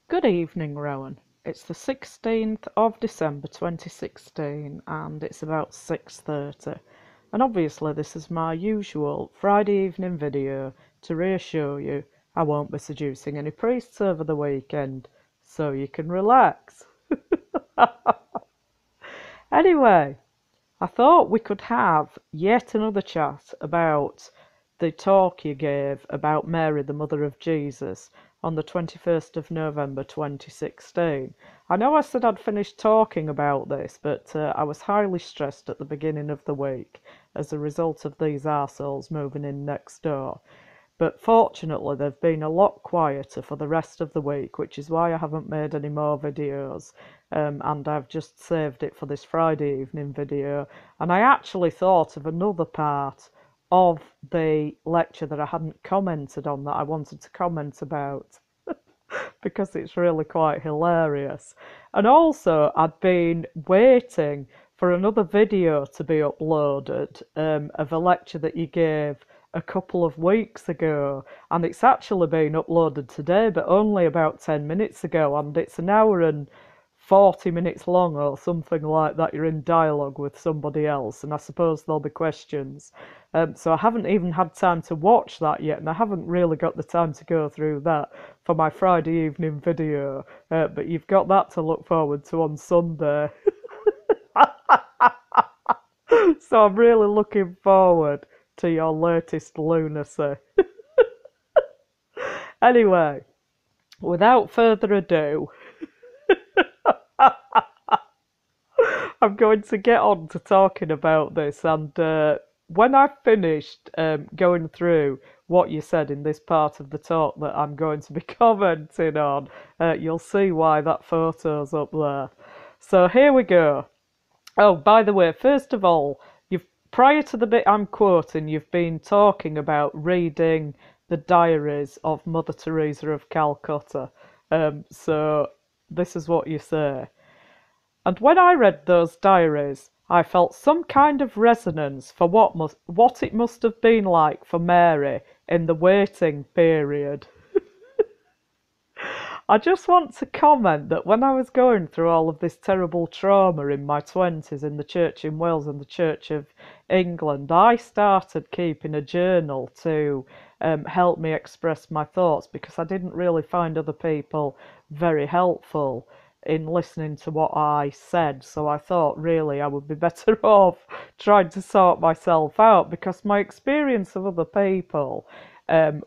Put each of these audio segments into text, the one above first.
Good evening, Rowan. It's the 16th of December 2016 and it's about 6:30. And obviously this is my usual Friday evening video to reassure you I won't be seducing any priests over the weekend, so you can relax. Anyway, I thought we could have yet another chat about the talk you gave about Mary, the Mother of Jesus, on the 21st of November 2016. I know I said I'd finished talking about this, but I was highly stressed at the beginning of the week as a result of these arseholes moving in next door. But fortunately, they've been a lot quieter for the rest of the week, which is why I haven't made any more videos. And I've just saved it for this Friday evening video. And I actually thought of another part of the lecture that I hadn't commented on that I wanted to comment about because it's really quite hilarious. And also, I'd been waiting for another video to be uploaded of a lecture that you gave a couple of weeks ago, and it's actually been uploaded today, but only about 10 minutes ago, and it's an hour and 40 minutes long or something like that. You're in dialogue with somebody else, and I suppose there'll be questions. So I haven't even had time to watch that yet, and I haven't really got the time to go through that for my Friday evening video. But you've got that to look forward to on Sunday. So I'm really looking forward to your latest lunacy. Anyway, without further ado, I'm going to get on to talking about this, and when I've finished going through what you said in this part of the talk that I'm going to be commenting on, you'll see why that photo's up there. So here we go. Oh, by the way, first of all, prior to the bit I'm quoting, you've been talking about reading the diaries of Mother Teresa of Calcutta. So this is what you say. And when I read those diaries, I felt some kind of resonance for what it must have been like for Mary in the waiting period. I just want to comment that when I was going through all of this terrible trauma in my 20s in the Church in Wales and the Church of England, I started keeping a journal to help me express my thoughts, because I didn't really find other people very helpful in listening to what I said. So I thought really I would be better off trying to sort myself out, because my experience of other people,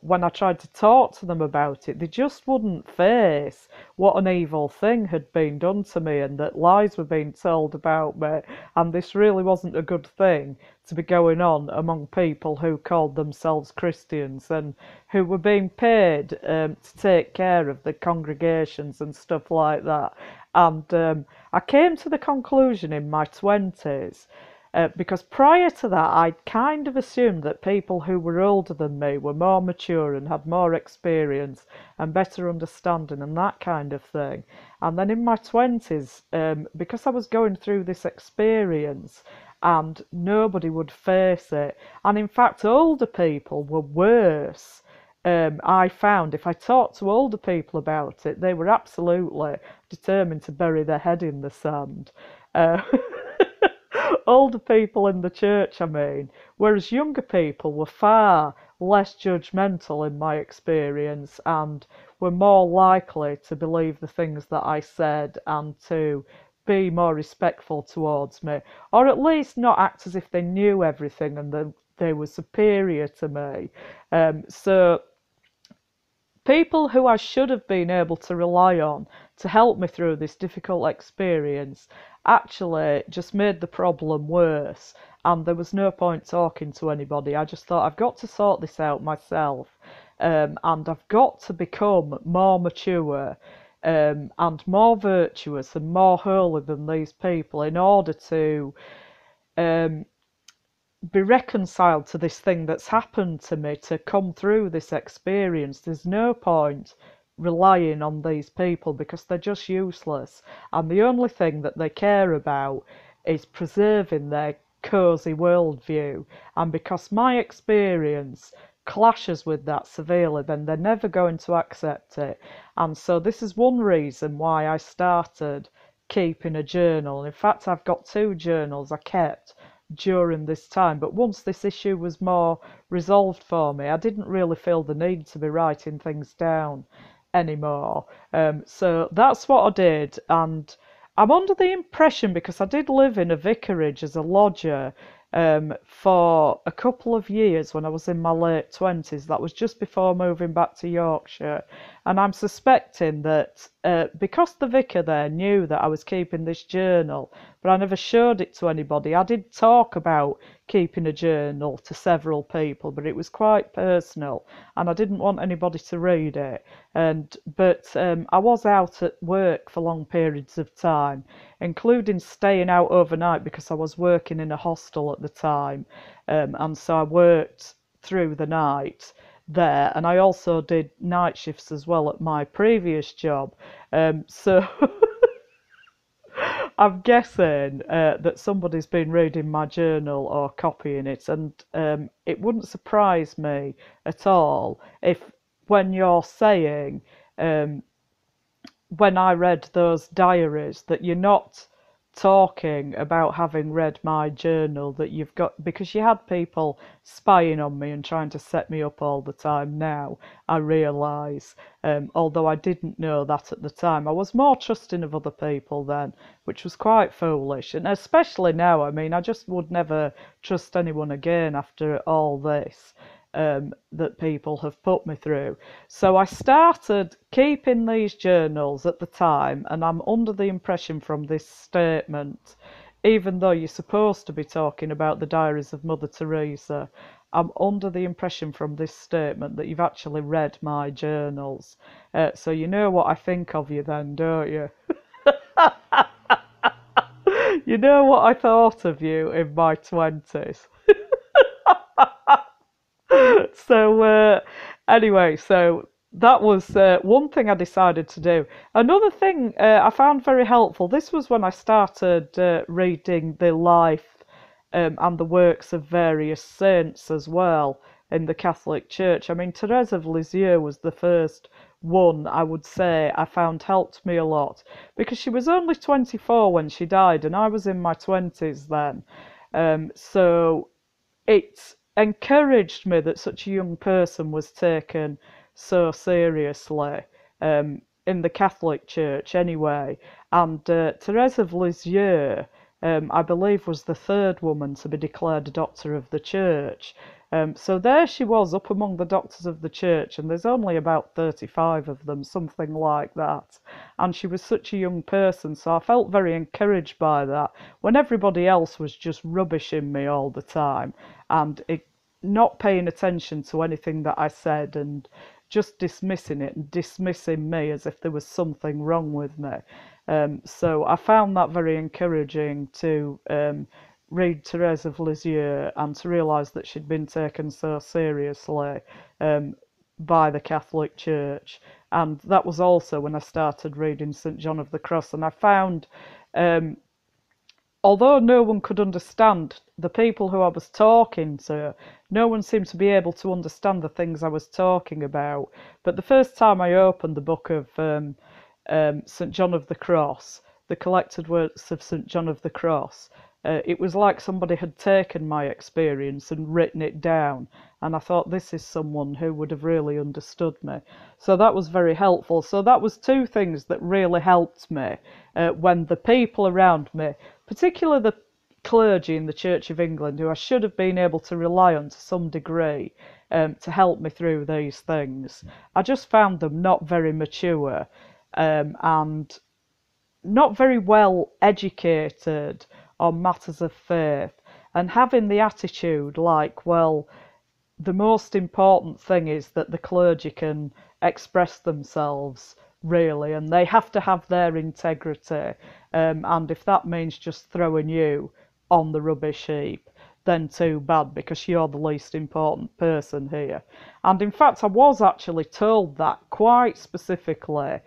when I tried to talk to them about it, they just wouldn't face what an evil thing had been done to me and that lies were being told about me, and this really wasn't a good thing to be going on among people who called themselves Christians and who were being paid to take care of the congregations and stuff like that. And I came to the conclusion in my 20s, because prior to that, I'd kind of assumed that people who were older than me were more mature and had more experience and better understanding and that kind of thing. And then in my 20s, because I was going through this experience and nobody would face it, and in fact older people were worse. I found if I talked to older people about it, they were absolutely determined to bury their head in the sand. Older people in the church, I mean, whereas younger people were far less judgmental in my experience and were more likely to believe the things that I said and to be more respectful towards me, or at least not act as if they knew everything and they were superior to me. So people who I should have been able to rely on to help me through this difficult experience actually just made the problem worse, and there was no point talking to anybody. I just thought, I've got to sort this out myself, and I've got to become more mature and more virtuous and more holy than these people in order to be reconciled to this thing that's happened to me, to come through this experience. There's no point relying on these people because they're just useless, and the only thing that they care about is preserving their cosy worldview. And because my experience clashes with that severely, then they're never going to accept it. And so this is one reason why I started keeping a journal. In fact, I've got 2 journals I kept during this time, but once this issue was more resolved for me, I didn't really feel the need to be writing things down anymore. So that's what I did, and I'm under the impression, because I did live in a vicarage as a lodger for a couple of years when I was in my late 20s. That was just before moving back to Yorkshire. And I'm suspecting that because the vicar there knew that I was keeping this journal, but I never showed it to anybody. I did talk about keeping a journal to several people, but it was quite personal, and I didn't want anybody to read it. But I was out at work for long periods of time, including staying out overnight because I was working in a hostel at the time, and so I worked through the night there, and I also did night shifts as well at my previous job. So I'm guessing that somebody's been reading my journal or copying it, and it wouldn't surprise me at all if, when you're saying, when I read those diaries, that you're not talking about having read my journal, that you've got, because you had people spying on me and trying to set me up all the time. Now I realise, although I didn't know that at the time, I was more trusting of other people then, which was quite foolish, and especially now. I mean, I just would never trust anyone again after all this that people have put me through. So I started keeping these journals at the time, and I'm under the impression from this statement, even though you're supposed to be talking about the diaries of Mother Teresa, I'm under the impression from this statement that you've actually read my journals. So you know what I think of you then, don't you? You know what I thought of you in my 20s. So anyway, so that was one thing I decided to do. Another thing I found very helpful, this was when I started reading the life and the works of various saints as well in the Catholic Church. I mean, Therese of Lisieux was the first one I would say I found helped me a lot, because she was only 24 when she died, and I was in my 20s then. So it encouraged me that such a young person was taken so seriously in the Catholic Church anyway. And Therese of Lisieux, I believe, was the 3rd woman to be declared a doctor of the Church. So there she was up among the doctors of the Church, and there's only about 35 of them, something like that. And she was such a young person, so I felt very encouraged by that, when everybody else was just rubbishing me all the time, and not paying attention to anything that I said, and just dismissing it and dismissing me as if there was something wrong with me. So I found that very encouraging to read Therese of Lisieux and to realise that she'd been taken so seriously by the Catholic Church. And that was also when I started reading St. John of the Cross, and I found, although no one could understand the people who I was talking to, no one seemed to be able to understand the things I was talking about. But the first time I opened the book of St. John of the Cross, the collected works of St. John of the Cross, it was like somebody had taken my experience and written it down, and I thought, this is someone who would have really understood me. So that was very helpful. So that was 2 things that really helped me when the people around me, particularly the clergy in the Church of England, who I should have been able to rely on to some degree to help me through these things, I just found them not very mature and not very well educated on matters of faith, and having the attitude like, well, the most important thing is that the clergy can express themselves, really, and they have to have their integrity, and if that means just throwing you on the rubbish heap, then too bad, because you're the least important person here. And in fact, I was actually told that quite specifically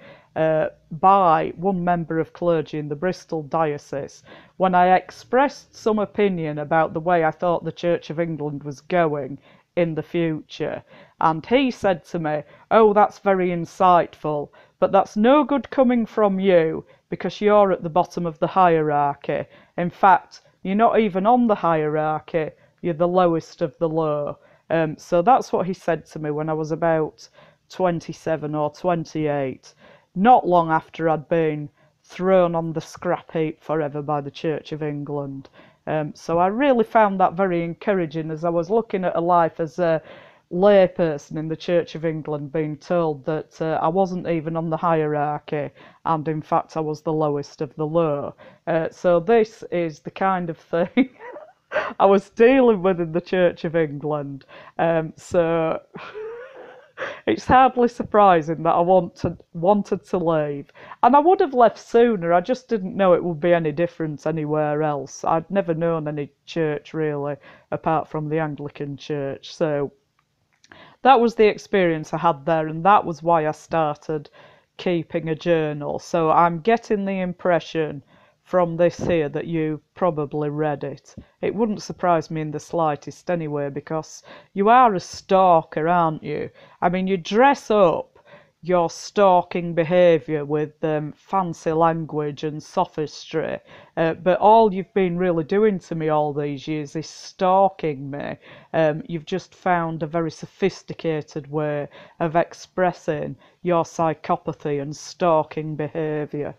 by one member of clergy in the Bristol diocese when I expressed some opinion about the way I thought the Church of England was going in the future. And he said to me, "Oh, that's very insightful, but that's no good coming from you because you're at the bottom of the hierarchy. In fact, you're not even on the hierarchy, you're the lowest of the low." So that's what he said to me when I was about 27 or 28, not long after I'd been thrown on the scrap heap forever by the Church of England. So I really found that very encouraging as I was looking at a life as a layperson in the Church of England, being told that I wasn't even on the hierarchy, and in fact I was the lowest of the low. So this is the kind of thing I was dealing with in the Church of England. So it's hardly surprising that I wanted to leave. And I would have left sooner, I just didn't know it would be any different anywhere else. I'd never known any church really, apart from the Anglican Church. So that was the experience I had there, and that was why I started keeping a journal. So I'm getting the impression from this here that you probably read it. It wouldn't surprise me in the slightest anyway, because you are a stalker, aren't you? I mean, you dress up your stalking behaviour with fancy language and sophistry, but all you've been really doing to me all these years is stalking me. You've just found a very sophisticated way of expressing your psychopathy and stalking behaviour.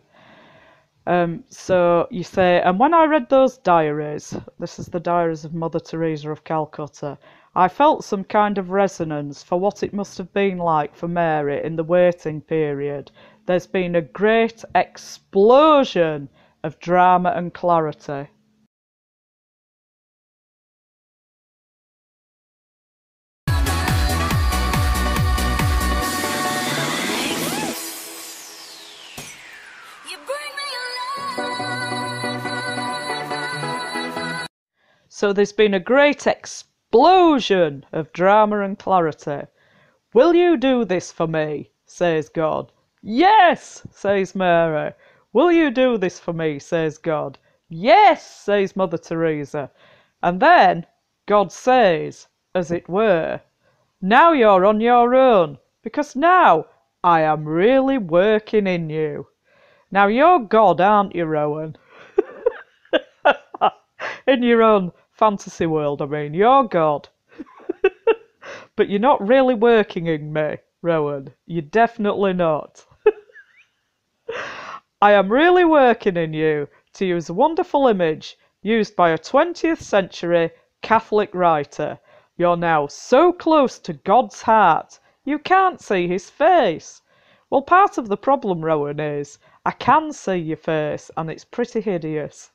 So you say, and when I read those diaries, this is the diaries of Mother Teresa of Calcutta, I felt some kind of resonance for what it must have been like for Mary in the waiting period. There's been a great explosion of drama and clarity. So there's been a great explosion of drama and clarity. "Will you do this for me?" says God. "Yes," says Mary. "Will you do this for me?" says God. "Yes," says Mother Teresa. And then God says, as it were, "Now you're on your own, because now I am really working in you." Now you're God, aren't you, Rowan? In your own fantasy world, I mean, you're God. But you're not really working in me, Rowan. You're definitely not. I am really working in you, to use a wonderful image used by a 20th century Catholic writer. You're now so close to God's heart, you can't see his face. Well, part of the problem, Rowan, is I can see your face, and it's pretty hideous.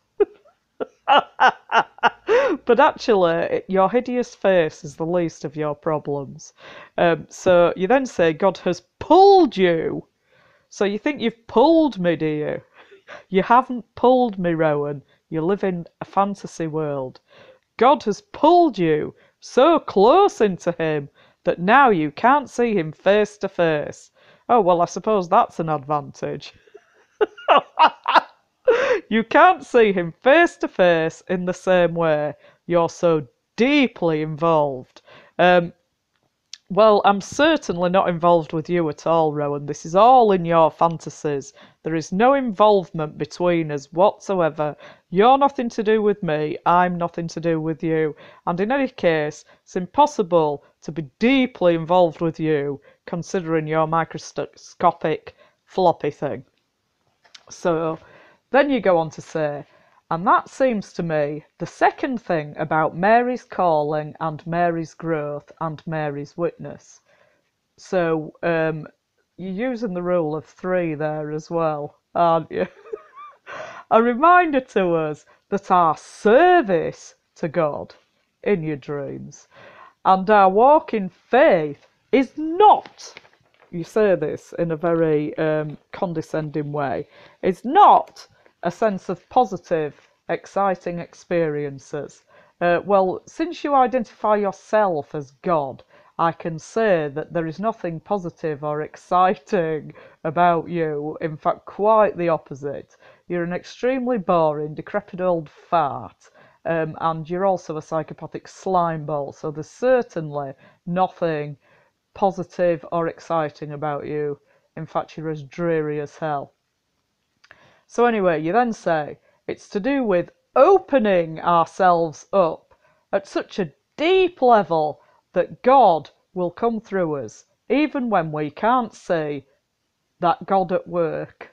But actually, your hideous face is the least of your problems. So you then say, God has pulled you. So you think you've pulled me, do you? You haven't pulled me, Rowan. You live in a fantasy world. God has pulled you so close into him that now you can't see him face to face. Oh, well, I suppose that's an advantage. You can't see him face to face in the same way. You're so deeply involved. Well, I'm certainly not involved with you at all, Rowan. This is all in your fantasies. There is no involvement between us whatsoever. You're nothing to do with me. I'm nothing to do with you. And in any case, it's impossible to be deeply involved with you, considering your microscopic floppy thing. So then you go on to say, and that seems to me the second thing about Mary's calling and Mary's growth and Mary's witness. So you're using the rule of 3 there as well, aren't you? A reminder to us that our service to God in your dreams and our walk in faith is not, you say this in a very condescending way, is not a sense of positive, exciting experiences. Well, since you identify yourself as God, I can say that there is nothing positive or exciting about you. In fact, quite the opposite. You're an extremely boring, decrepit old fart. and you're also a psychopathic slime ball, so there's certainly nothing positive or exciting about you. In fact, you're as dreary as hell. So anyway, you then say, it's to do with opening ourselves up at such a deep level that God will come through us, even when we can't see that God at work.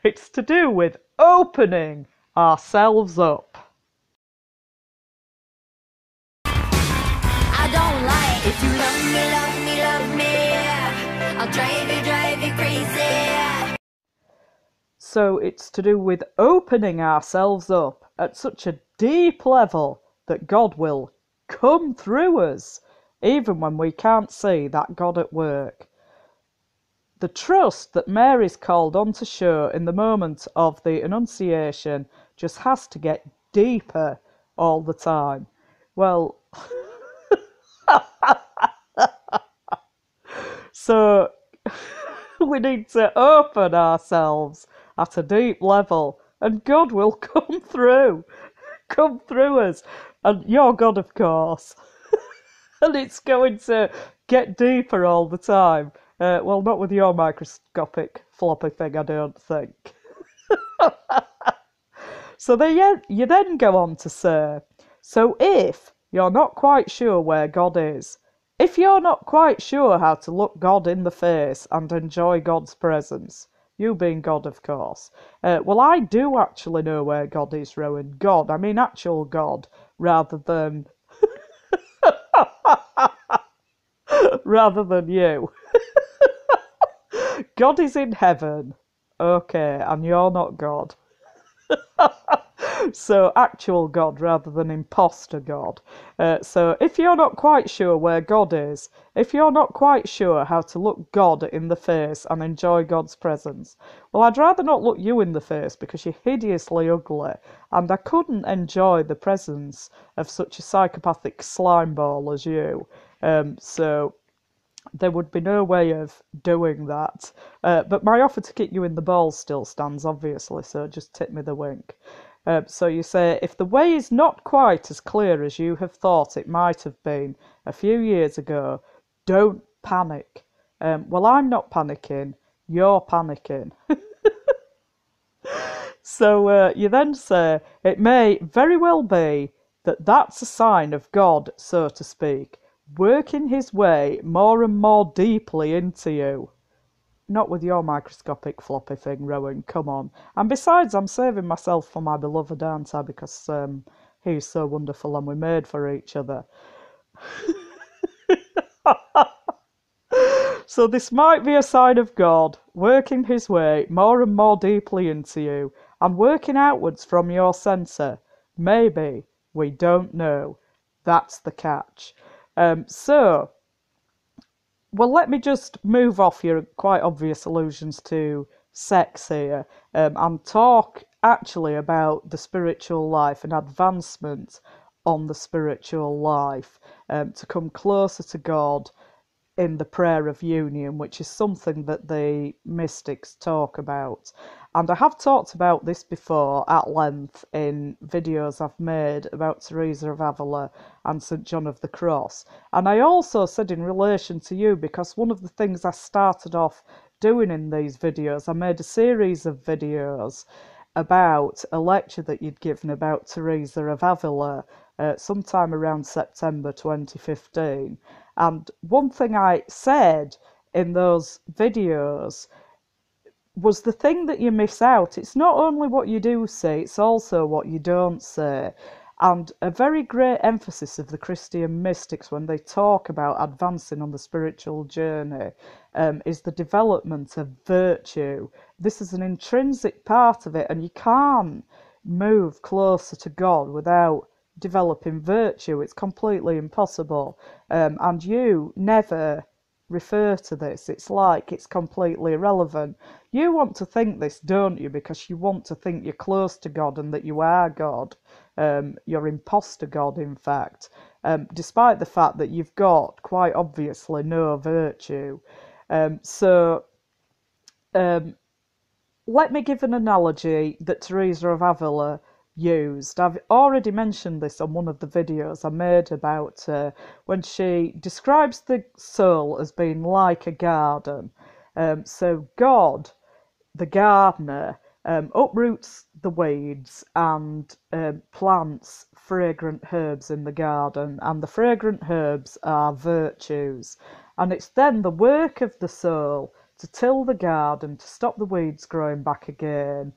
It's to do with opening ourselves up. I don't like if you love me, love me, love me. I'll drive you crazy. So it's to do with opening ourselves up at such a deep level that God will come through us, even when we can't see that God at work. The trust that Mary's called on to show in the moment of the Annunciation just has to get deeper all the time. Well, so we need to open ourselves at a deep level, and God will come through us. And you're God, of course. And it's going to get deeper all the time. Well, not with your microscopic floppy thing, I don't think. So you then go on to say, so if you're not quite sure where God is, if you're not quite sure how to look God in the face and enjoy God's presence, you being God, of course. Well, I do actually know where God is, Rowan. God, I mean actual God, rather than you. God is in heaven. Okay, and you're not God. So actual God rather than imposter God. So if you're not quite sure where God is, if you're not quite sure how to look God in the face and enjoy God's presence, well, I'd rather not look you in the face because you're hideously ugly, and I couldn't enjoy the presence of such a psychopathic slime ball as you. So there would be no way of doing that. But my offer to kick you in the balls still stands, obviously, so just tip me the wink. So you say, if the way is not quite as clear as you have thought it might have been a few years ago, don't panic. Well, I'm not panicking, you're panicking. So you then say, it may very well be that that's a sign of God, so to speak, working his way more and more deeply into you. Not with your microscopic floppy thing, Rowan, come on. And besides, I'm saving myself for my beloved, aren't I? Because he's so wonderful and we're made for each other. So this might be a sign of God working his way more and more deeply into you and working outwards from your centre. Maybe. We don't know. That's the catch. Well, let me just move off your quite obvious allusions to sex here and talk actually about the spiritual life and advancement on the spiritual life to come closer to God in the prayer of union, which is something that the mystics talk about. And I have talked about this before at length in videos I've made about Teresa of Avila and St John of the Cross. And I also said in relation to you, because one of the things I started off doing in these videos, I made a series of videos about a lecture that you'd given about Teresa of Avila sometime around September 2015. And one thing I said in those videos was the thing that you miss out. It's not only what you do say, it's also what you don't say. And a very great emphasis of the Christian mystics when they talk about advancing on the spiritual journey is the development of virtue. This is an intrinsic part of it, and you can't move closer to God without developing virtue. It's completely impossible. And you never refer to this. It's like it's completely irrelevant. You want to think this, don't you? Because you want to think you're close to God and that you are God. You're imposter God, in fact, despite the fact that you've got quite obviously no virtue. let me give an analogy that Teresa of Avila used. I've already mentioned this on one of the videos I made about when she describes the soul as being like a garden. So God, the gardener, uproots the weeds and plants fragrant herbs in the garden, and the fragrant herbs are virtues. And it's then the work of the soul to till the garden, to stop the weeds growing back again,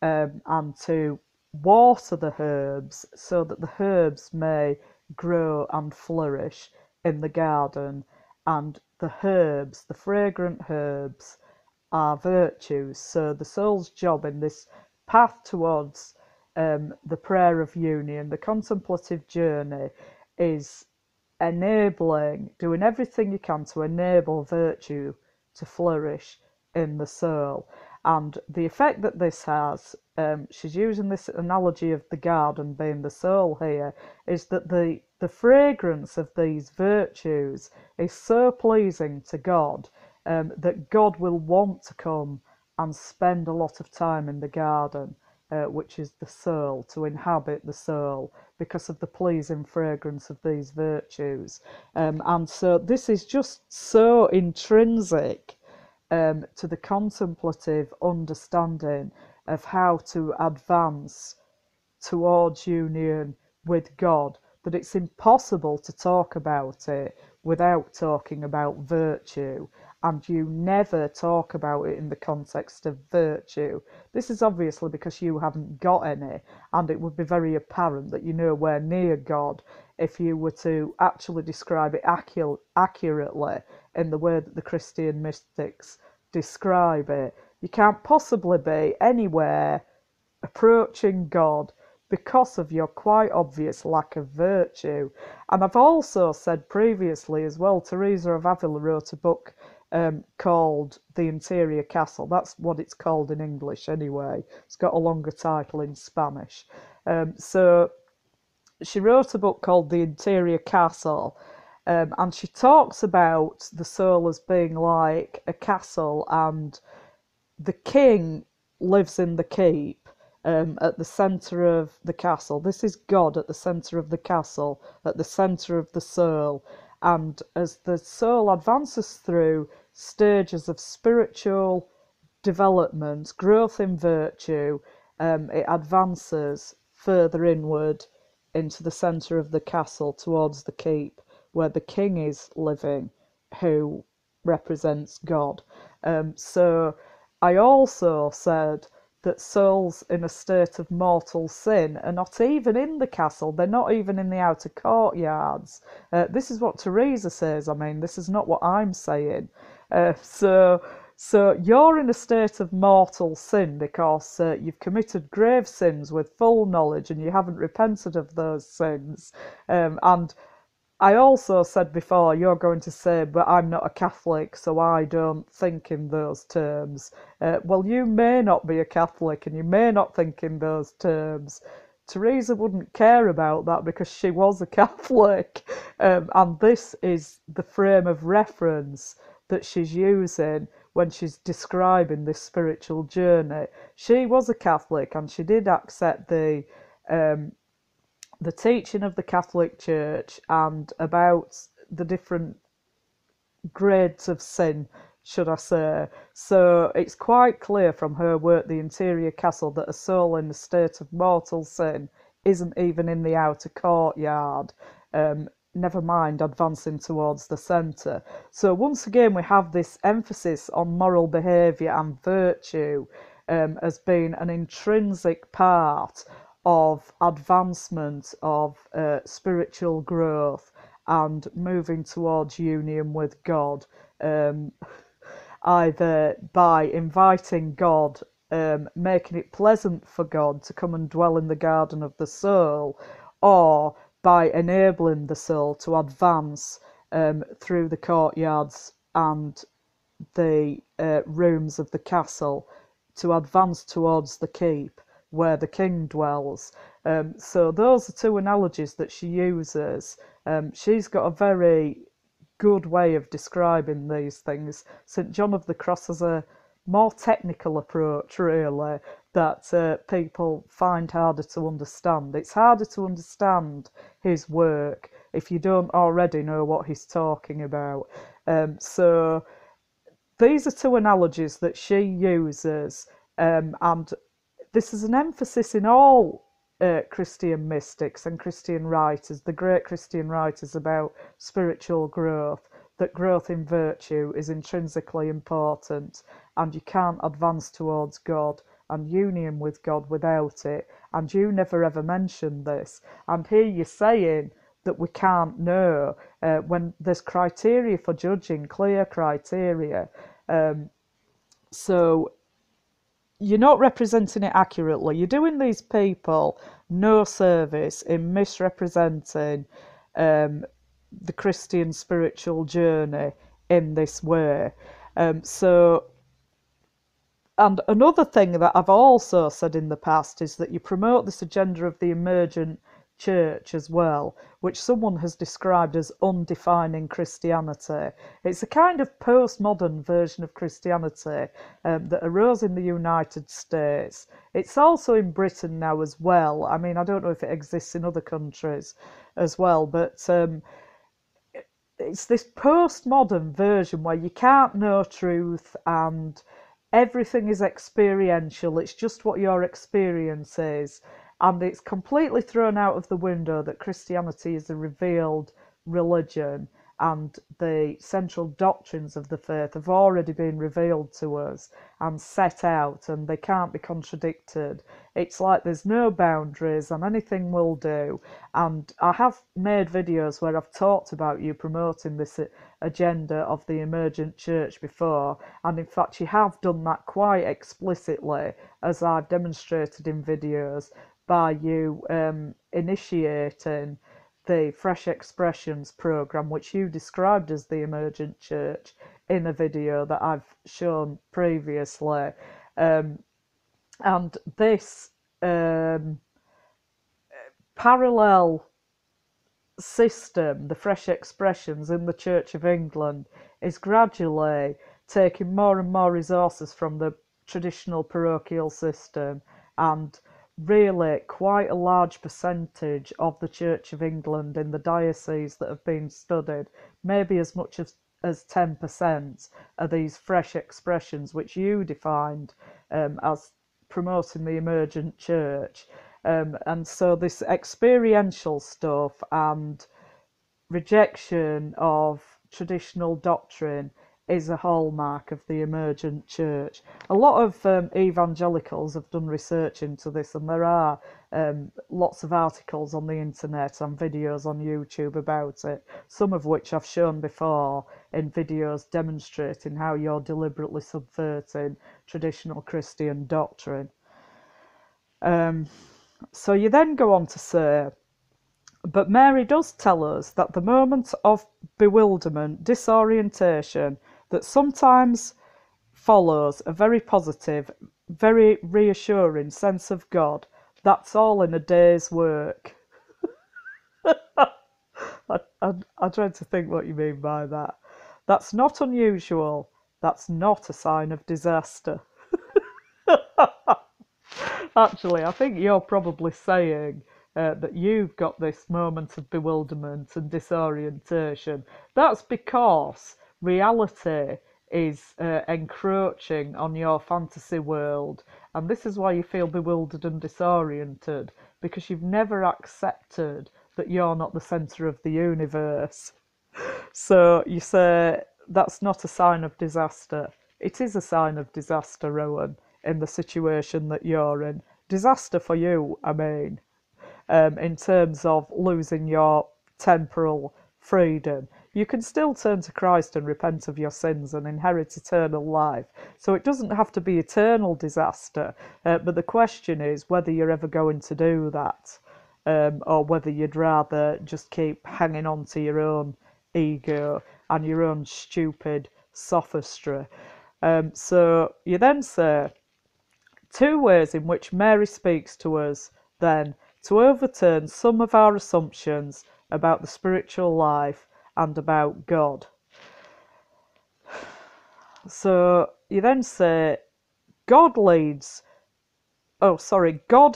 and to water the herbs so that the herbs may grow and flourish in the garden. And the herbs, the fragrant herbs, are virtues. So the soul's job in this path towards the prayer of union, the contemplative journey, is doing everything you can to enable virtue to flourish in the soul. And the effect that this has, she's using this analogy of the garden being the soul here, is that the fragrance of these virtues is so pleasing to God that God will want to come and spend a lot of time in the garden, which is the soul, to inhabit the soul because of the pleasing fragrance of these virtues. And so this is just so intrinsic to the contemplative understanding of how to advance towards union with God, that it's impossible to talk about it without talking about virtue, and you never talk about it in the context of virtue. This is obviously because you haven't got any, and it would be very apparent that you're nowhere near God if you were to actually describe it accurately in the way that the Christian mystics describe it. You can't possibly be anywhere approaching God because of your quite obvious lack of virtue. And I've also said previously as well, Teresa of Avila wrote a book called The Interior Castle. That's what it's called in English anyway. It's got a longer title in Spanish. So she wrote a book called The Interior Castle, and she talks about the soul as being like a castle, and the king lives in the keep, at the centre of the castle. This is God at the centre of the castle, at the centre of the soul. And as the soul advances through stages of spiritual development, growth in virtue, it advances further inward into the centre of the castle towards the keep, where the king is living, who represents God. So I also said that souls in a state of mortal sin are not even in the castle, they're not even in the outer courtyards. This is what Teresa says, I mean, this is not what I'm saying. So you're in a state of mortal sin because you've committed grave sins with full knowledge and you haven't repented of those sins. And I also said before, you're going to say, but I'm not a Catholic, so I don't think in those terms. Well, you may not be a Catholic and you may not think in those terms. Teresa wouldn't care about that because she was a Catholic. And this is the frame of reference that she's using when she's describing this spiritual journey. She was a Catholic and she did accept the teaching of the Catholic Church and about the different grades of sin, should I say. So it's quite clear from her work, The Interior Castle, that a soul in a state of mortal sin isn't even in the outer courtyard, never mind advancing towards the centre. So once again, we have this emphasis on moral behaviour and virtue as being an intrinsic part of advancement of spiritual growth and moving towards union with God, either by inviting God, making it pleasant for God to come and dwell in the garden of the soul, or by enabling the soul to advance through the courtyards and the rooms of the castle, to advance towards the keep where the king dwells. So those are two analogies that she uses. She's got a very good way of describing these things. St. John of the Cross has a more technical approach, really, that people find harder to understand. It's harder to understand his work if you don't already know what he's talking about. So these are two analogies that she uses, and this is an emphasis in all Christian mystics and Christian writers, the great Christian writers about spiritual growth, that growth in virtue is intrinsically important and you can't advance towards God and union with God without it. And you never ever mention this. And here you're saying that we can't know when there's criteria for judging, clear criteria. So you're not representing it accurately. You're doing these people no service in misrepresenting the Christian spiritual journey in this way. So, and another thing that I've also said in the past is that you promote this agenda of the emergent church as well, which someone has described as undefining Christianity. It's a kind of postmodern version of Christianity that arose in the United States. It's also in Britain now as well. I mean, I don't know if it exists in other countries as well, but it's this postmodern version where you can't know truth and everything is experiential. It's just what your experience is. And it's completely thrown out of the window that Christianity is a revealed religion and the central doctrines of the faith have already been revealed to us and set out and they can't be contradicted. It's like there's no boundaries and anything will do. And I have made videos where I've talked about you promoting this agenda of the emergent church before, and in fact you have done that quite explicitly, as I've demonstrated in videos, by you initiating the Fresh Expressions program, which you described as the emergent church in a video that I've shown previously. And this parallel system, the Fresh Expressions in the Church of England, is gradually taking more and more resources from the traditional parochial system, and really quite a large percentage of the Church of England in the diocese that have been studied, maybe as much as 10%, are these fresh expressions which you defined as promoting the emergent church. And so this experiential stuff and rejection of traditional doctrine is a hallmark of the emergent church. A lot of evangelicals have done research into this, and there are lots of articles on the internet and videos on YouTube about it, some of which I've shown before in videos demonstrating how you're deliberately subverting traditional Christian doctrine. So you then go on to say, but Mary does tell us that the moment of bewilderment, disorientation, that sometimes follows a very positive, very reassuring sense of God, that's all in a day's work. I dread to think what you mean by that. That's not unusual. That's not a sign of disaster. Actually, I think you're probably saying that you've got this moment of bewilderment and disorientation. That's because reality is encroaching on your fantasy world, and this is why you feel bewildered and disoriented, because you've never accepted that you're not the centre of the universe. So you say that's not a sign of disaster. It is a sign of disaster, Rowan, in the situation that you're in. Disaster for you, I mean, in terms of losing your temporal freedom. You can still turn to Christ and repent of your sins and inherit eternal life. So it doesn't have to be eternal disaster, but the question is whether you're ever going to do that, or whether you'd rather just keep hanging on to your own ego and your own stupid sophistry. So you then say, two ways in which Mary speaks to us, then, to overturn some of our assumptions about the spiritual life and about God. So you then say, God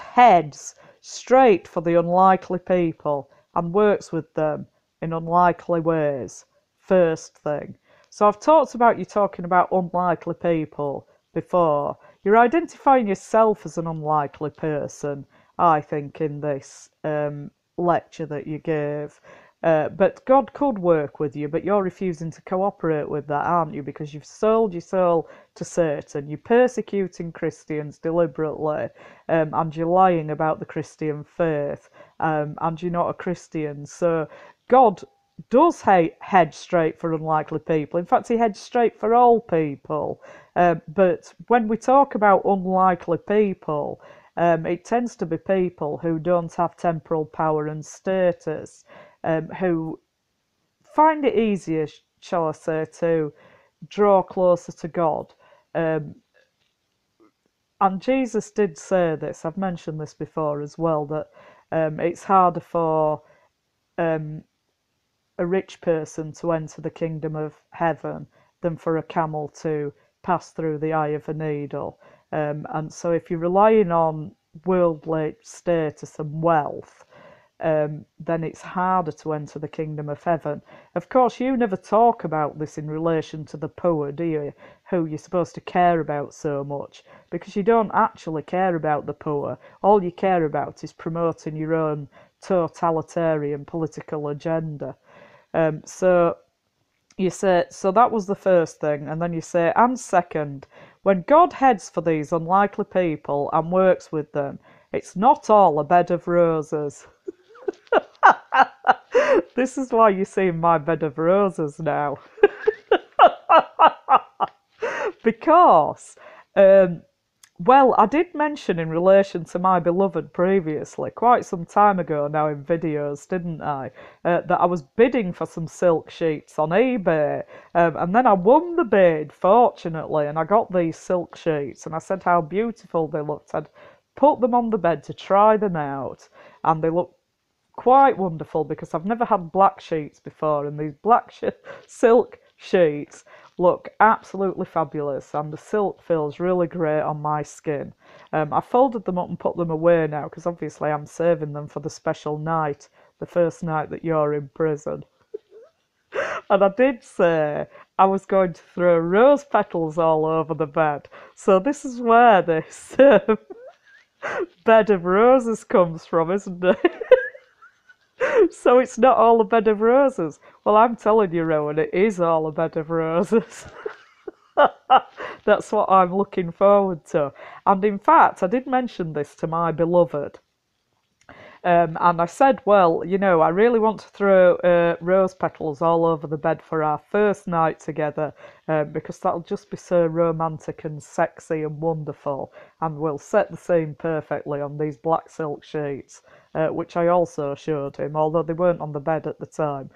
heads straight for the unlikely people and works with them in unlikely ways. First thing. So I've talked about you talking about unlikely people before. You're identifying yourself as an unlikely person, I think, in this lecture that you gave. But God could work with you, but you're refusing to cooperate with that, aren't you? Because you've sold your soul to Satan. You're persecuting Christians deliberately, and you're lying about the Christian faith, and you're not a Christian. So God does head straight for unlikely people. In fact, he heads straight for all people. But when we talk about unlikely people, it tends to be people who don't have temporal power and status, who find it easier, shall I say, to draw closer to God. And Jesus did say this, I've mentioned this before as well, that it's harder for a rich person to enter the kingdom of heaven than for a camel to pass through the eye of a needle. And so if you're relying on worldly status and wealth, then it's harder to enter the kingdom of heaven. Of course, you never talk about this in relation to the poor, do you? Who you're supposed to care about so much, because you don't actually care about the poor. All you care about is promoting your own totalitarian political agenda. So you say, so that was the first thing, and then you say, and second, when God heads for these unlikely people and works with them, it's not all a bed of roses. This is why you see my bed of roses now. Because, well, I did mention in relation to my beloved previously, quite some time ago now in videos, didn't I? That I was bidding for some silk sheets on eBay, and then I won the bid, fortunately, and I got these silk sheets, and I said how beautiful they looked. I'd put them on the bed to try them out, and they looked quite wonderful because I've never had black sheets before, and these black silk sheets look absolutely fabulous, and the silk feels really great on my skin. I folded them up and put them away now because obviously I'm saving them for the special night, the first night that you're in prison. And I did say I was going to throw rose petals all over the bed. So this is where this bed of roses comes from, isn't it? So it's not all a bed of roses. Well, I'm telling you, Rowan, it is all a bed of roses. That's what I'm looking forward to. And in fact, I did mention this to my beloved. And I said, well, you know, I really want to throw rose petals all over the bed for our first night together, because that'll just be so romantic and sexy and wonderful, and we'll set the scene perfectly on these black silk sheets, which I also showed him, although they weren't on the bed at the time.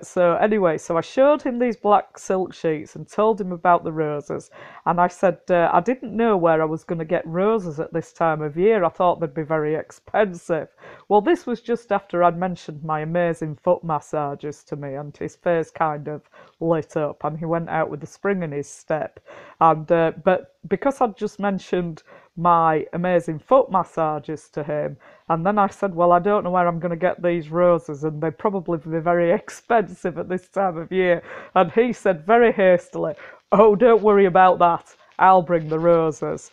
So anyway, so I showed him these black silk sheets and told him about the roses, and I said I didn't know where I was going to get roses at this time of year. I thought they'd be very expensive. Well, this was just after I'd mentioned my amazing foot massages to me, and his face kind of lit up, and he went out with a spring in his step. And but because I'd just mentioned my amazing foot massages to him, and then I said, well, I don't know where I'm going to get these roses, and they'd probably be very expensive at this time of year. And he said very hastily, oh, don't worry about that. I'll bring the roses.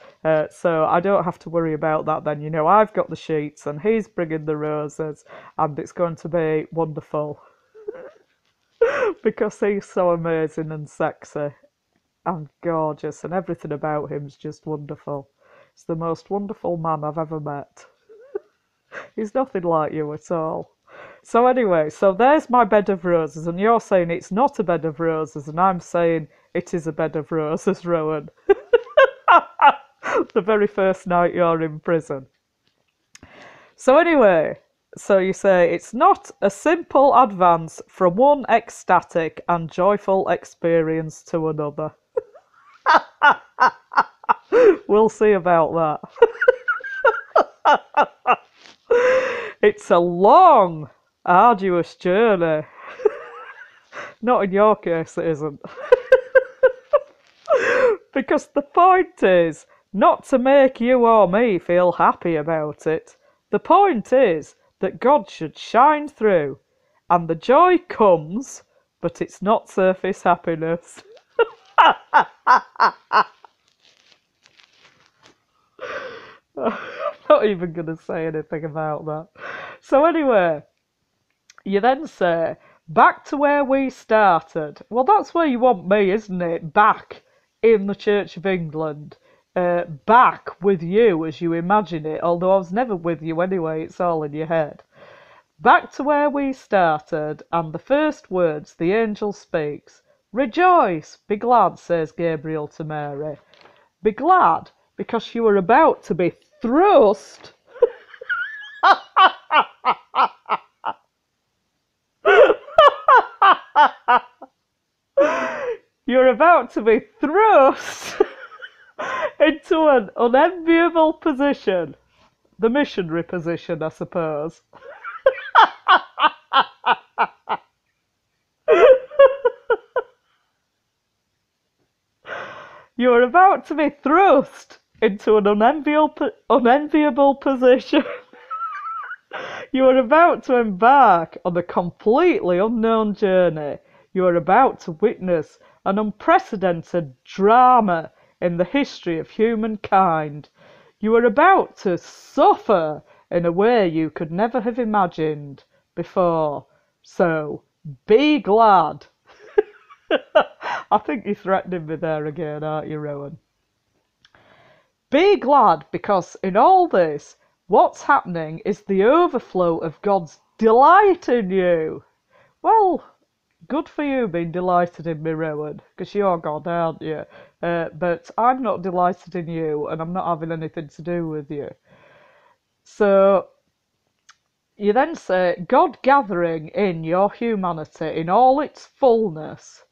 So I don't have to worry about that then. You know, I've got the sheets and he's bringing the roses, and it's going to be wonderful. Because he's so amazing and sexy and gorgeous, and everything about him's just wonderful. He's the most wonderful man I've ever met. He's nothing like you at all. So anyway, so there's my bed of roses, and you're saying it's not a bed of roses, and I'm saying it is a bed of roses, Rowan. The very first night you're in prison. So anyway, so you say it's not a simple advance from one ecstatic and joyful experience to another. We'll see about that. It's a long, arduous journey. Not in your case, it isn't. Because the point is not to make you or me feel happy about it. The point is that God should shine through, and the joy comes, but it's not surface happiness. I'm not even going to say anything about that. So anyway, you then say, back to where we started. Well, that's where you want me, isn't it? Back in the Church of England. Back with you as you imagine it, although I was never with you anyway, it's all in your head. Back to where we started, and the first words the angel speaks. Rejoice, be glad, says Gabriel to Mary. Be glad, because you are about to be thrust. You're about to be thrust into an unenviable position. The missionary position, I suppose. You are about to be thrust into an unenviable position. You are about to embark on a completely unknown journey. You are about to witness an unprecedented drama in the history of humankind. You are about to suffer in a way you could never have imagined before. So, be glad. I think you're threatening me there again, aren't you, Rowan? Be glad, because in all this, what's happening is the overflow of God's delight in you. Well, good for you being delighted in me, Rowan, because you're God, aren't you? But I'm not delighted in you, and I'm not having anything to do with you. So, you then say, God gathering in your humanity in all its fullness,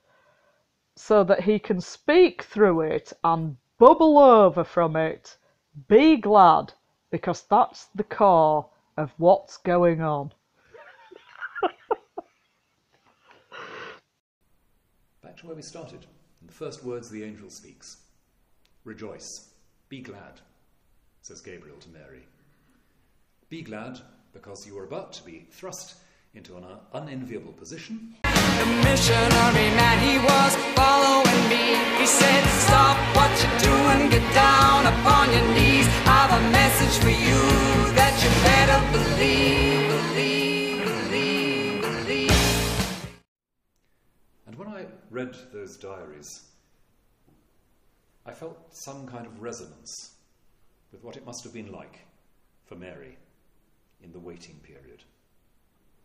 so that he can speak through it and bubble over from it. Be glad, because that's the core of what's going on. Back to where we started. In the first words the angel speaks. Rejoice, be glad, says Gabriel to Mary. Be glad, because you are about to be thrust into an unenviable position. The missionary man, he was following me. He said, stop what you're doing, get down upon your knees. I've a message for you that you better believe, believe, believe. And when I read those diaries, I felt some kind of resonance with what it must have been like for Mary in the waiting period.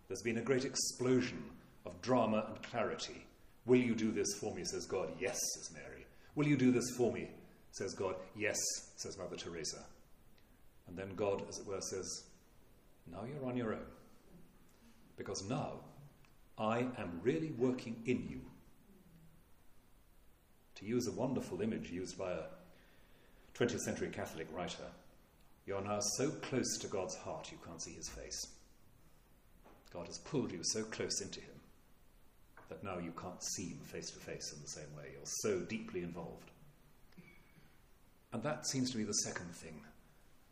There's been a great explosion of drama and clarity. Will you do this for me, says God. Yes, says Mary. Will you do this for me, says God. Yes, says Mother Teresa. And then God, as it were, says, now you're on your own. Because now I am really working in you. To use a wonderful image used by a 20th century Catholic writer, you're now so close to God's heart you can't see his face. God has pulled you so close into him that now you can't see him face to face in the same way. You're so deeply involved. And that seems to be the second thing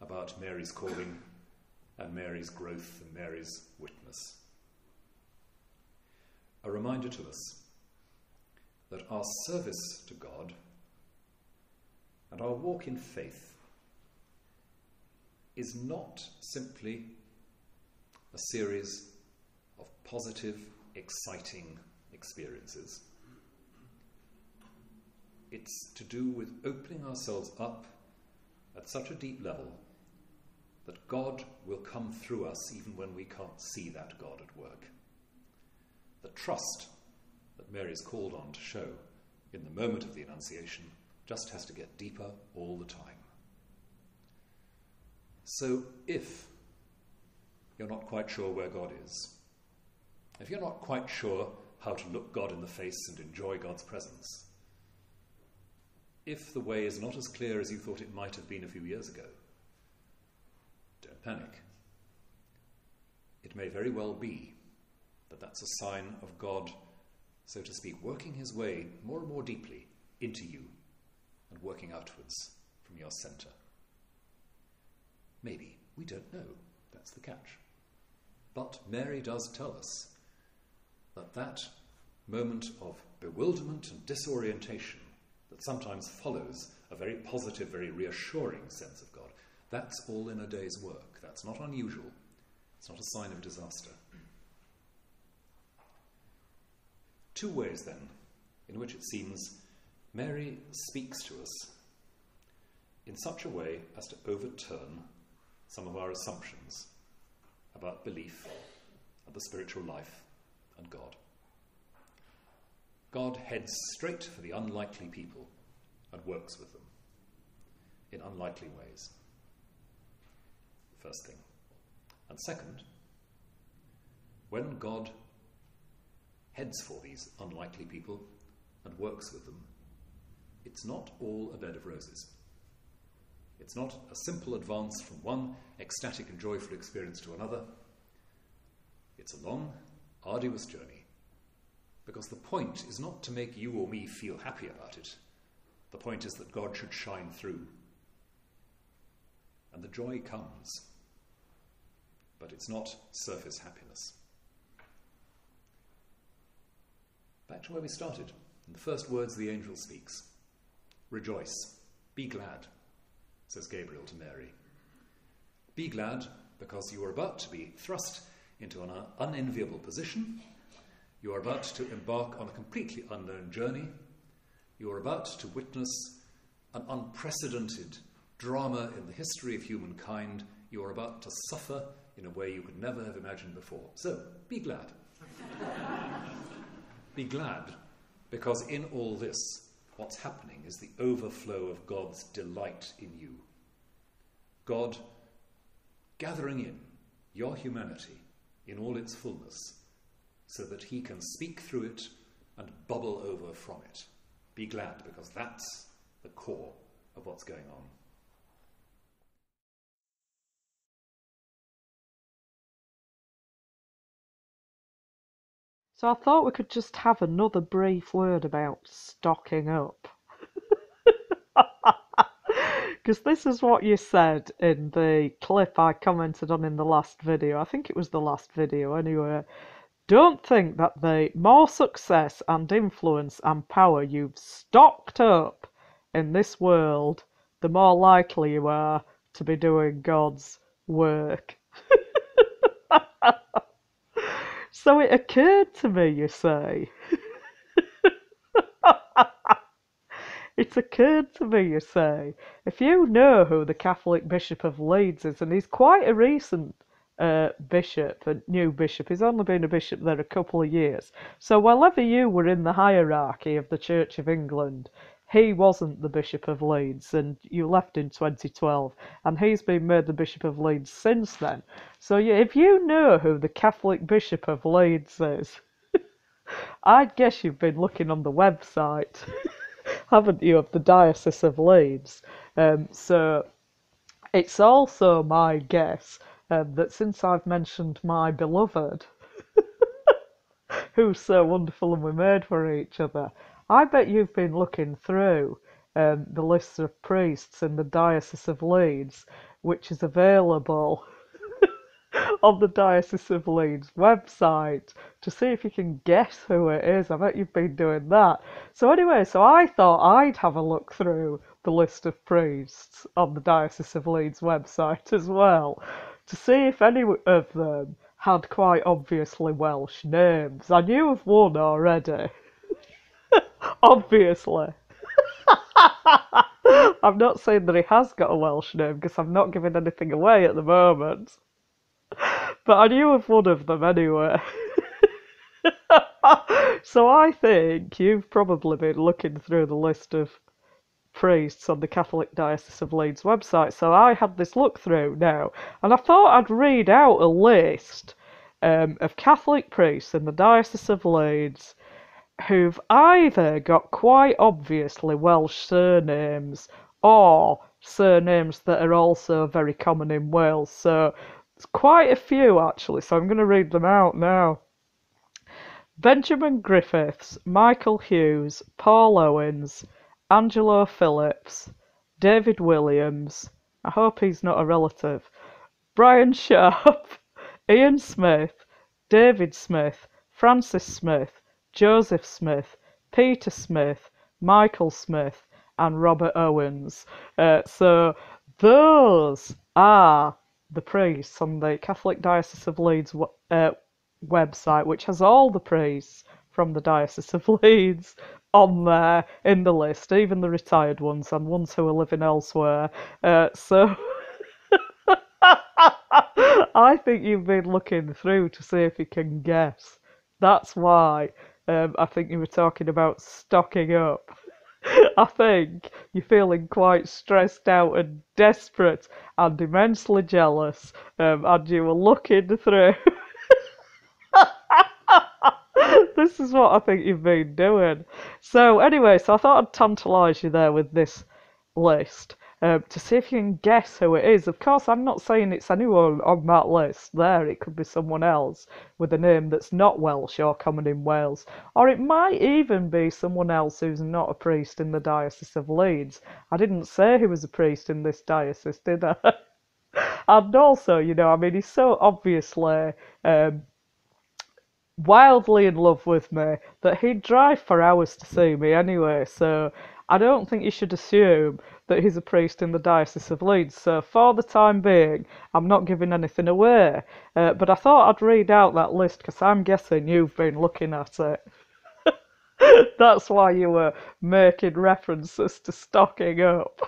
about Mary's calling and Mary's growth and Mary's witness. A reminder to us that our service to God and our walk in faith is not simply a series of positive, exciting experiences. It's to do with opening ourselves up at such a deep level that God will come through us even when we can't see that God at work. The trust that Mary is called on to show in the moment of the Annunciation just has to get deeper all the time. So if you're not quite sure where God is, if you're not quite sure how to look God in the face and enjoy God's presence, if the way is not as clear as you thought it might have been a few years ago, don't panic. It may very well be that that's a sign of God, so to speak, working his way more and more deeply into you and working outwards from your centre. Maybe, we don't know, that's the catch. But Mary does tell us that that moment of bewilderment and disorientation that sometimes follows a very positive, very reassuring sense of God, that's all in a day's work. That's not unusual. It's not a sign of disaster. Two ways, then, in which it seems Mary speaks to us in such a way as to overturn some of our assumptions about belief and the spiritual life and God. God heads straight for the unlikely people and works with them in unlikely ways. First thing. And second, when God heads for these unlikely people and works with them, it's not all a bed of roses. It's not a simple advance from one ecstatic and joyful experience to another. It's a long, arduous journey, because the point is not to make you or me feel happy about it. The point is that God should shine through. And the joy comes, but it's not surface happiness. Back to where we started, in the first words the angel speaks. Rejoice, be glad, says Gabriel to Mary. Be glad because you are about to be thrust into an unenviable position. You are about to embark on a completely unknown journey. You are about to witness an unprecedented drama in the history of humankind. You are about to suffer in a way you could never have imagined before. So, be glad. Be glad because in all this, what's happening is the overflow of God's delight in you. God gathering in your humanity in all its fullness so that he can speak through it and bubble over from it. Be glad because that's the core of what's going on. So I thought we could just have another brief word about stocking up. Because this is what you said in the clip I commented on in the last video. I think it was the last video anyway. Don't think that the more success and influence and power you've stocked up in this world, the more likely you are to be doing God's work. So it occurred to me, you say. It occurred to me, you say, if you know who the Catholic Bishop of Leeds is, and he's quite a recent bishop, a new bishop, he's only been a bishop there a couple of years. So whenever you were in the hierarchy of the Church of England, he wasn't the Bishop of Leeds, and you left in 2012, and he's been made the Bishop of Leeds since then. So yeah, if you know who the Catholic Bishop of Leeds is, I'd guess you've been looking on the website, haven't you, of the Diocese of Leeds. So it's also my guess that since I've mentioned my beloved, who's so wonderful and we're made for each other, I bet you've been looking through the list of priests in the Diocese of Leeds, which is available on the Diocese of Leeds website, to see if you can guess who it is. I bet you've been doing that. So anyway, so I thought I'd have a look through the list of priests on the Diocese of Leeds website as well, to see if any of them had quite obviously Welsh names. I knew of one already. Obviously. I'm not saying that he has got a Welsh name because I'm not giving anything away at the moment. But I knew of one of them anyway. So I think you've probably been looking through the list of priests on the Catholic Diocese of Leeds website. So I had this look through now, and I thought I'd read out a list of Catholic priests in the Diocese of Leeds who've either got quite obviously Welsh surnames or surnames that are also very common in Wales. So there's quite a few actually, so I'm going to read them out now. Benjamin Griffiths, Michael Hughes, Paul Owens, Angelo Phillips, David Williams, I hope he's not a relative, Brian Sharp, Ian Smith, David Smith, Francis Smith, Joseph Smith, Peter Smith, Michael Smith, and Robert Owens. So those are the priests on the Catholic Diocese of Leeds website, which has all the priests from the Diocese of Leeds on there in the list, even the retired ones and ones who are living elsewhere. So I think you've been looking through to see if you can guess. That's why I think you were talking about stocking up. I think you're feeling quite stressed out and desperate and immensely jealous, and you were looking through. This is what I think you've been doing. So anyway, so I thought I'd tantalise you there with this list to see if you can guess who it is. Of course, I'm not saying it's anyone on that list there. It could be someone else with a name that's not Welsh or common in Wales. Or it might even be someone else who's not a priest in the Diocese of Leeds. I didn't say he was a priest in this diocese, did I? And also, you know, I mean, he's so obviously wildly in love with me that he'd drive for hours to see me anyway, so I don't think you should assume that he's a priest in the Diocese of Leeds. So for the time being, I'm not giving anything away, but I thought I'd read out that list because I'm guessing you've been looking at it. That's why you were making references to stocking up.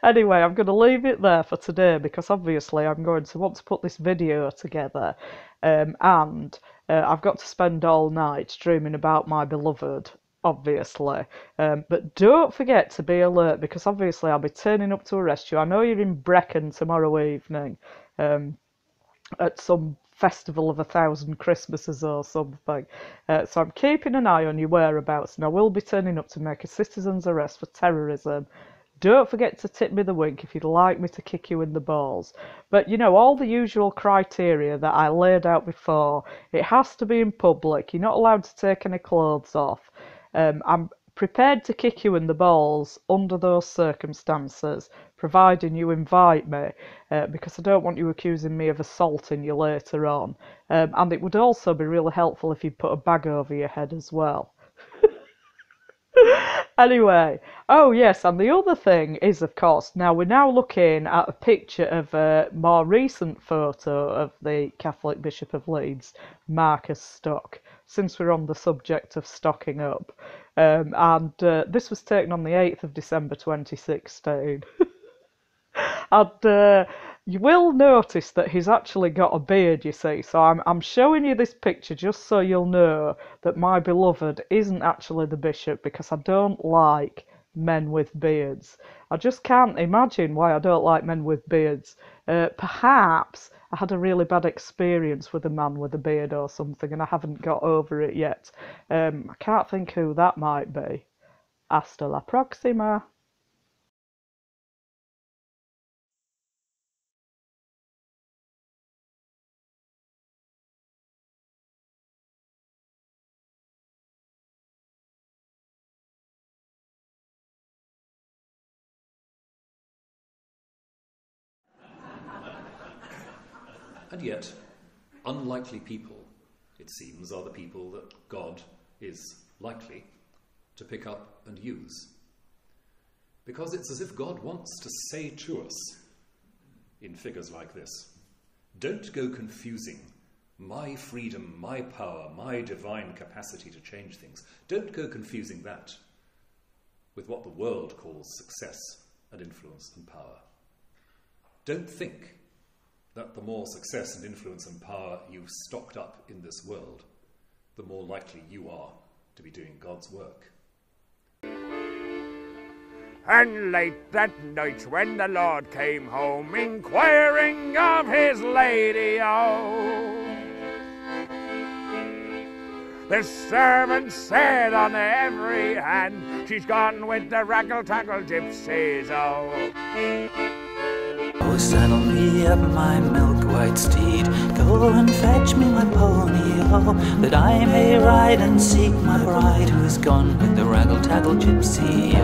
Anyway, I'm going to leave it there for today because obviously I'm going to want to put this video together, and I've got to spend all night dreaming about my beloved, obviously. But don't forget to be alert because obviously I'll be turning up to arrest you. I know you're in Brecon tomorrow evening at some festival of 1,000 Christmases or something. So I'm keeping an eye on your whereabouts and I will be turning up to make a citizen's arrest for terrorism. Don't forget to tip me the wink if you'd like me to kick you in the balls. But, you know, all the usual criteria that I laid out before. It has to be in public. You're not allowed to take any clothes off. I'm prepared to kick you in the balls under those circumstances, providing you invite me, because I don't want you accusing me of assaulting you later on. And it would also be really helpful if you put a bag over your head as well. Anyway, oh yes, and the other thing is, of course, now we're now looking at a picture of a more recent photo of the Catholic Bishop of Leeds, Marcus Stock, since we're on the subject of stocking up. And this was taken on the 8th of December 2016. And you will notice that he's actually got a beard, you see. So I'm showing you this picture just so you'll know that my beloved isn't actually the bishop, because I don't like men with beards. I just can't imagine why I don't like men with beards. Perhaps I had a really bad experience with a man with a beard or something and I haven't got over it yet. I can't think who that might be. Hasta la próxima. And yet, unlikely people, it seems, are the people that God is likely to pick up and use. Because it's as if God wants to say to us, in figures like this, don't go confusing my freedom, my power, my divine capacity to change things. Don't go confusing that with what the world calls success and influence and power. Don't think that the more success and influence and power you've stocked up in this world, the more likely you are to be doing God's work. And late that night when the Lord came home, inquiring of his lady, the servants said on every hand, she's gone with the Raggle Taggle gypsies, Oh, saddle me up my milk white steed. Go and fetch me my pony, oh, that I may ride and seek my bride who is gone with the Raggle Taggle Gypsy, oh.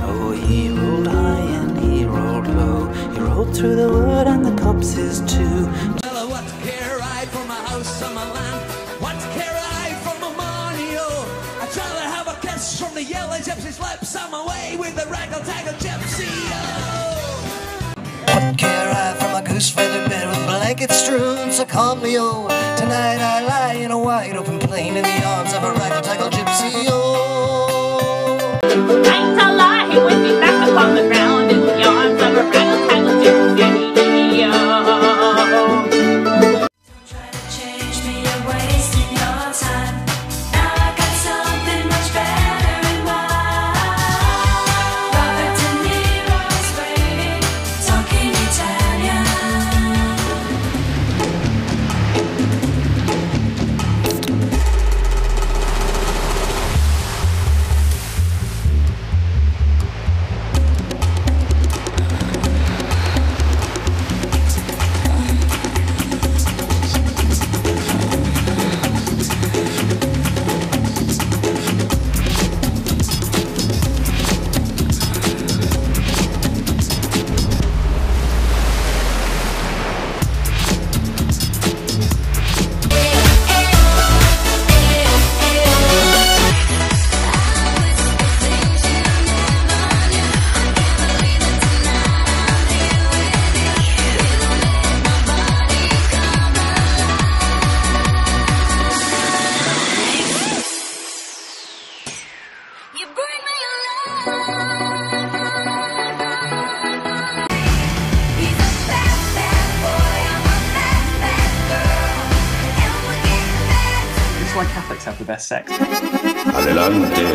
Oh, he rolled high and he rolled low. He rolled through the wood and the copses too. Well, what care I for my house and my land? What care I for my money, oh? I'd rather have a kiss from the yellow gypsy's lips. I'm away with the Raggle Taggle Gypsy, oh. What care I for my goose feather bed with blankets strewn? So call me, oh. Tonight I lie in a wide open plain in the arms of a Raggle Taggle Gypsy, oh. Night I lie with me back upon the ground in the arms of a Raggle Taggle Gypsy, oh. Don't try to change me, you're wasting your time. Now I got something much better in mind. Robert De Niro's waiting, talking Italian. You bring me alive. He's a bad, bad boy. I'm a bad, bad girl. And we're getting bad. This is why Catholics have the best sex. Adelante.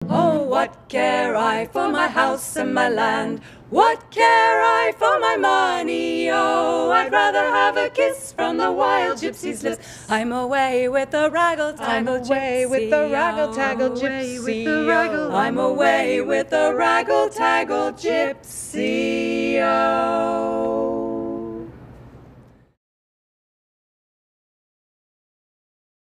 Oh, what care I for my house and my land? What care I for my money? Oh, I'd rather have a kiss from the wild gypsy's lips. I'm away with the Raggle Taggle Gypsy. I'm away with the Raggle Taggle Gypsy. I'm away with the Raggle Taggle Gypsy. Oh.